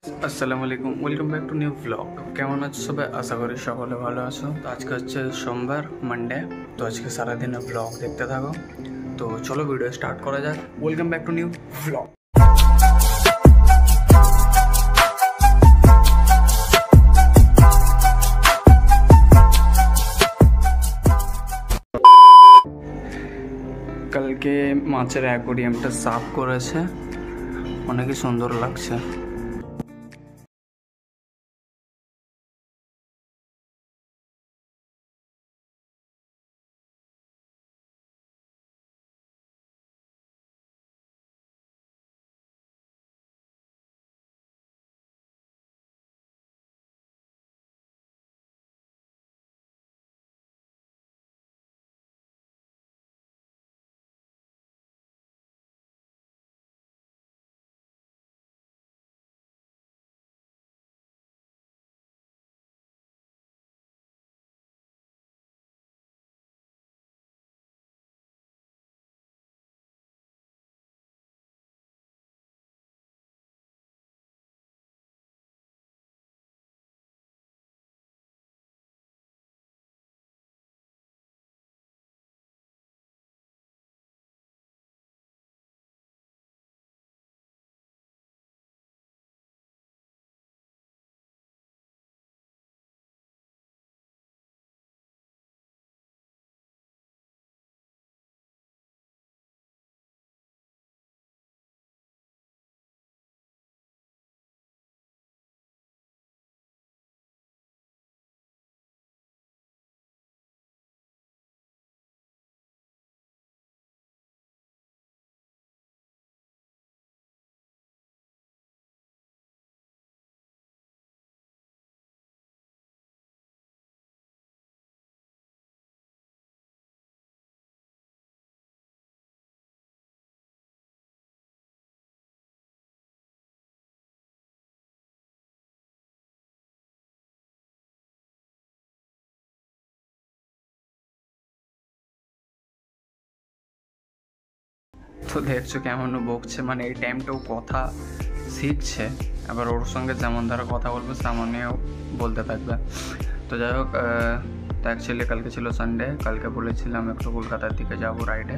আসসালামু আলাইকুম, welcome back to new blog. কেমন আছো সবাই? আশা করি সকলে ভালো আছো। তো আজকে হচ্ছে সোমবার, মানডে। তো আজকে সারাদিনের ব্লগ দেখতে থাকো। তো চলো ভিডিও স্টার্ট করা যাক। Welcome back to new blog. কালকে মাছের অ্যাকোরিয়ামটা সাফ করেছে, অনেকই সুন্দর লাগছে। তো দেখছো কেমন বকছে, মানে এই টাইমটাও কথা শিখছে। আবার ওর সঙ্গে যেমন ধরো কথা বলবে তেমনও বলতে থাকবে। তো যাই হোক, তো অ্যাকচুয়ালি কালকে ছিল সানডে। কালকে বলেছিলাম একটু কলকাতার দিকে যাব রাইডে,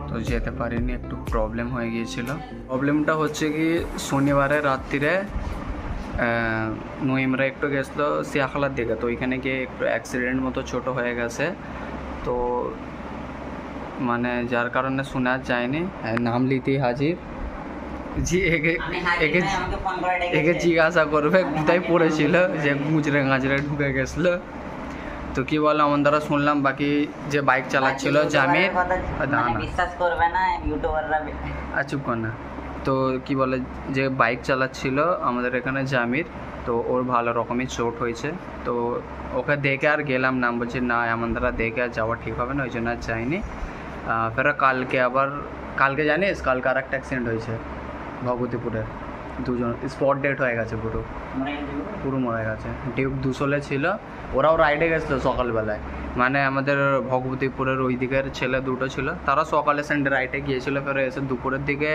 তো যেতে পারিনি, একটু প্রবলেম হয়ে গিয়েছিল। প্রবলেমটা হচ্ছে কি, শনিবারে রাত্রিরে নইমরা একটু গেছিলো সিয়াখালার দিকে, তো ওইখানে গিয়ে একটু অ্যাক্সিডেন্ট মতো ছোট হয়ে গেছে। তো মানে যার কারণে শোনা যায়নি। নাম লিতেই হাজির জি, একে একে একে জিজ্ঞাসা করবে কোথায় পড়েছিল, যে গুজরে গাজরে ঢুকে গেছিলো। তো কি বলো, আমার দ্বারা শুনলাম বাকি যে বাইক চালাচ্ছিল জামির, বিশ্বাস করবে না ইউটিউবাররা, চুপ কর না। তো কি বলে, যে বাইক চালাচ্ছিল আমাদের এখানে জামির, তো ওর ভালো রকমই চোট হয়েছে। তো ওকে দেখে আর গেলাম না, বলছি না এমন দ্বারা দেখে আর যাওয়া ঠিক হবে না, ওই জন্য আর যাইনি। ফের কালকে জানিস, কালকে আর একটা অ্যাক্সিডেন্ট হয়েছে ভগবতীপুরে। দুজন স্পট ডেট হয়ে গেছে, পুরো মরে গেছে। ডিউক 200 ছিল, ওরাও রাইডে গেছিলো সকালবেলায়। মানে আমাদের ভগবতীপুরের ওই দিকের ছেলে দুটো ছিল, তারা সকালে সানডে রাইডে গিয়েছিল, ফের এসে দুপুরের দিকে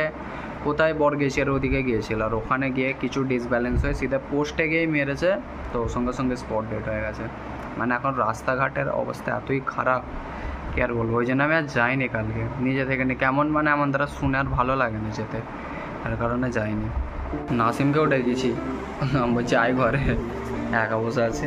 কোথায় বরগেছিয়ার ওদিকে গিয়েছিল, আর ওখানে গিয়ে কিছু ডিসব্যালেন্স হয়ে সিধা পোস্টে গিয়েই মেরেছে। তো সঙ্গে সঙ্গে স্পট ডেট হয়ে গেছে। মানে এখন রাস্তাঘাটের অবস্থা এতই খারাপ, কি আর বলবো। ওই জন্য আমি আর যাইনি কালকে, নিজে থেকে কেমন মানে আমার দ্বারা শুনে আর ভালো লাগে না যেতে, তার কারণে যাইনি। নাসিমকেও ডেকেছি, বলছি আয় ঘরে, একা বসে আছে।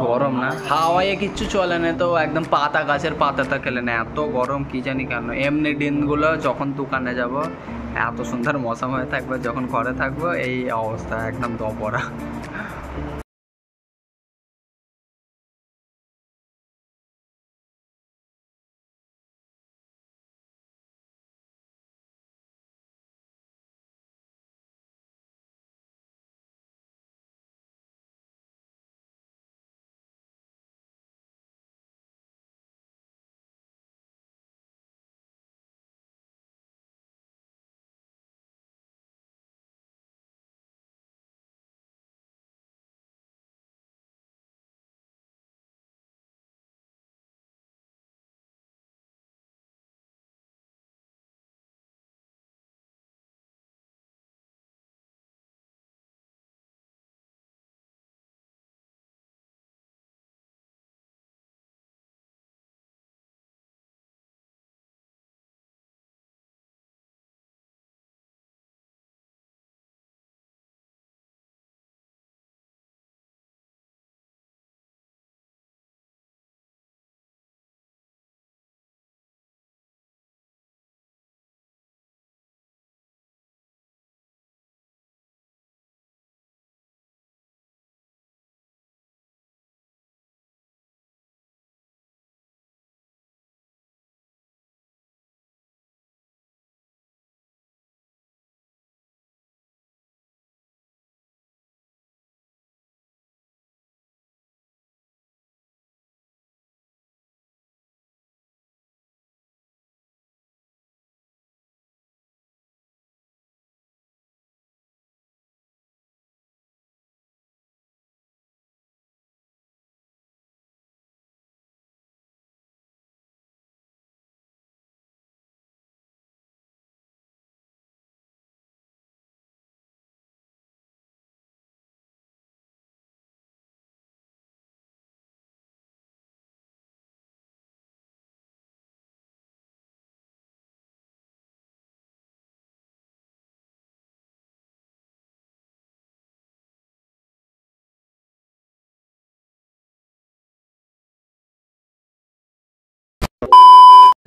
গরম না, হাওয়ায় কিচ্ছু চলে না, তো একদম পাতা গাছের পাতাটা খেলে না, এত গরম কি জানি কেন। এমনি দিনগুলো যখন দোকানে যাব এত সুন্দর মৌসুম হয়ে থাকবে, যখন ঘরে থাকবো এই অবস্থা একদম দপরা।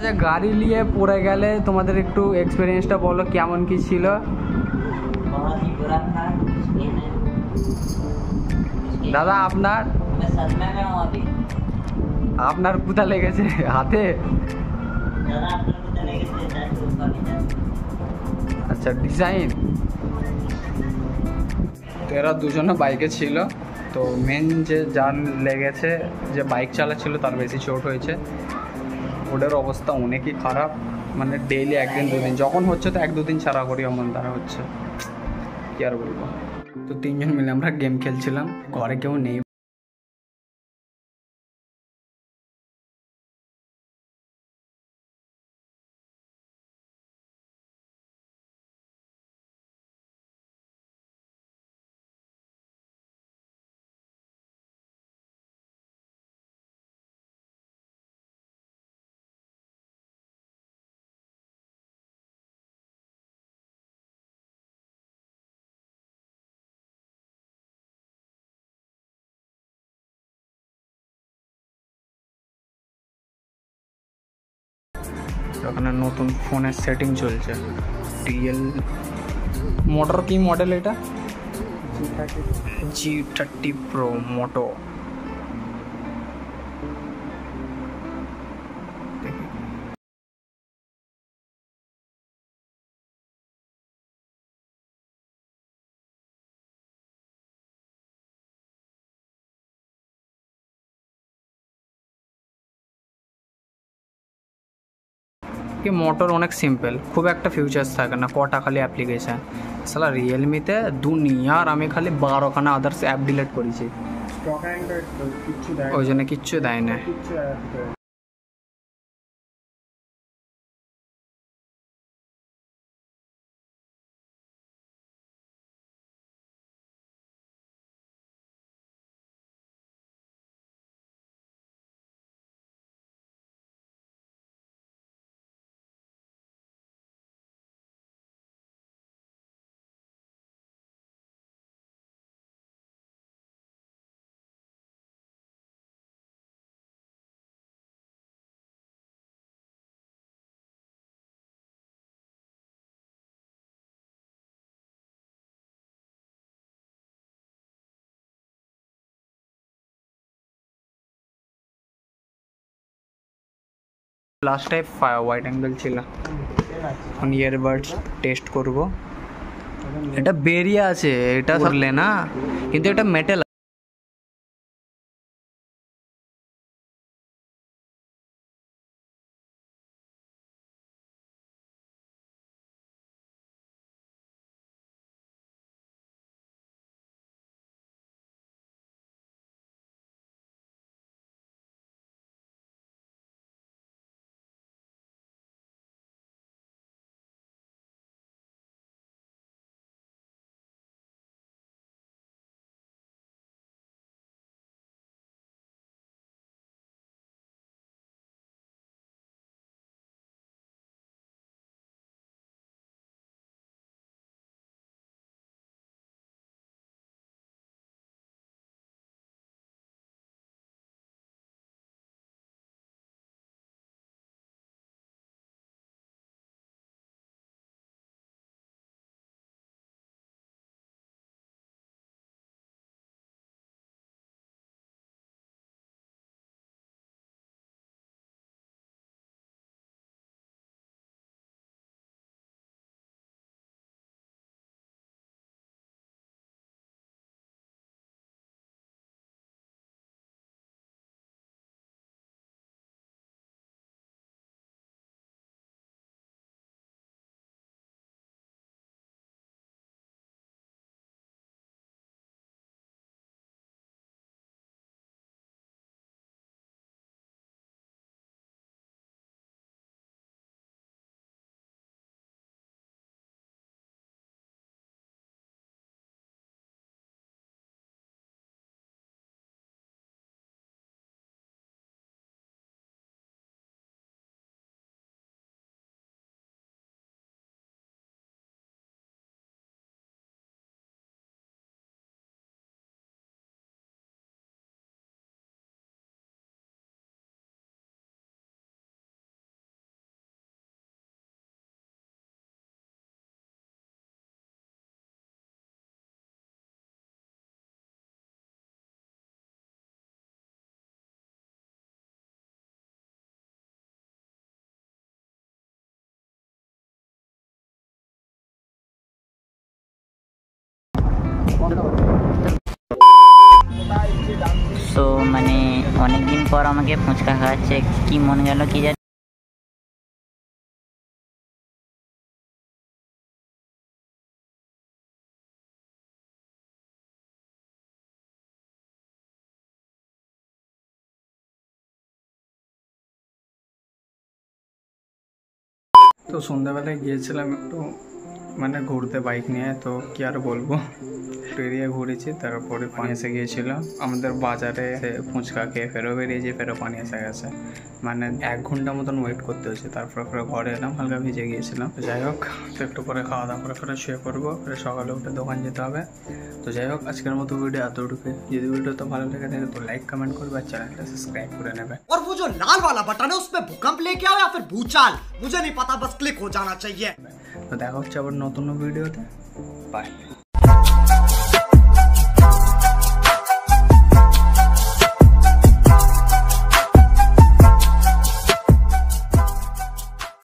যে গাড়ি নিয়ে পড়ে গেলে তোমাদের একটু এক্সপিরিয়েন্সটা বলো কেমন কি ছিল। बहुत ही बुरा था स्किन है। দাদা আপনার मैं सदमे में हूँ अभी। আপনার কোথা লেগেছে হাতে? दादा आप लोग को चले गए थे ऊपर नीचे। আচ্ছা ডিজাইন। তো এরা দুজনে বাইকে ছিল, তো মেন যে যার লেগেছে যে বাইক চালাচ্ছিল তার বেশি চোট হয়েছে। ওদের অবস্থা অনেকই খারাপ, মানে ডেইলি একদিন দুদিন যখন হচ্ছে তো এক দুদিন ছাড়া করি এমন তারা হচ্ছে, কি আর বলবো। তো তিনজন মিলে আমরা গেম খেলছিলাম, ঘরে কেউ নেই। ওখানে নতুন ফোনের সেটিং চলছে, রিয়েল মোটর কি মডেল এটা? G30 Pro মোটো। কি মোটর অনেক সিম্পল, খুব একটা ফিউচার্স থাকে না, কটা খালি অ্যাপ্লিকেশান। সালা রিয়েলমিতে দুনিয়ার আমি খালি 12খানা আদার্স অ্যাপ ডিলিট করেছি, ওই জন্য কিচ্ছু দেয় না। লাস্টে ওয়াইড অ্যাঙ্গেল ছিল। এখন ইয়ারবাডস টেস্ট করব, এটা বেরিয়ে আছে, এটা করলে না কিন্তু এটা মেটাল। সো মানে অনেকদিন পর আমাকে ফুচকা খাওয়াচ্ছে, কি মন গেল কি জানি। তো সন্ধ্যাবেলায় গিয়েছিলাম একটু মানে ঘুরতে বাইক নিয়ে, তো কি আর বলবো, একটু এরিয়া ঘুরেছি, তারপরে পানি এসে গিয়েছিলাম আমাদের বাজারে। ফুচকা খেয়ে ফেরো বেরিয়েছি, ফেরো পানি এসে গেছে, মানে 1 ঘন্টা মতন ওয়েট করতে হচ্ছে। তারপরে ফেরো ঘরে এলাম, হালকা ভিজে গিয়েছিলাম। তো যাই হোক, তো একটু পরে খাওয়া দাওয়া করে ফেরো শুয়ে পড়বো, ফের সকালে উঠে দোকান যেতে হবে। তো যাই হোক, আজকের মতো ভিডিও এতটুকু। যদি ভিডিওটা ভালো লেগে থাকে তো লাইক কমেন্ট করবে আর চ্যানেলটা সাবস্ক্রাইব করে নেবে। और वो जो लाल वाला बटन है उसपे भूकंप लेके आओ या फिर भूचाल, मुझे नहीं पता, बस क्लिक हो जाना चाहिए। তো দেখা হচ্ছে আবার নতুন ভিডিওতে। বাই।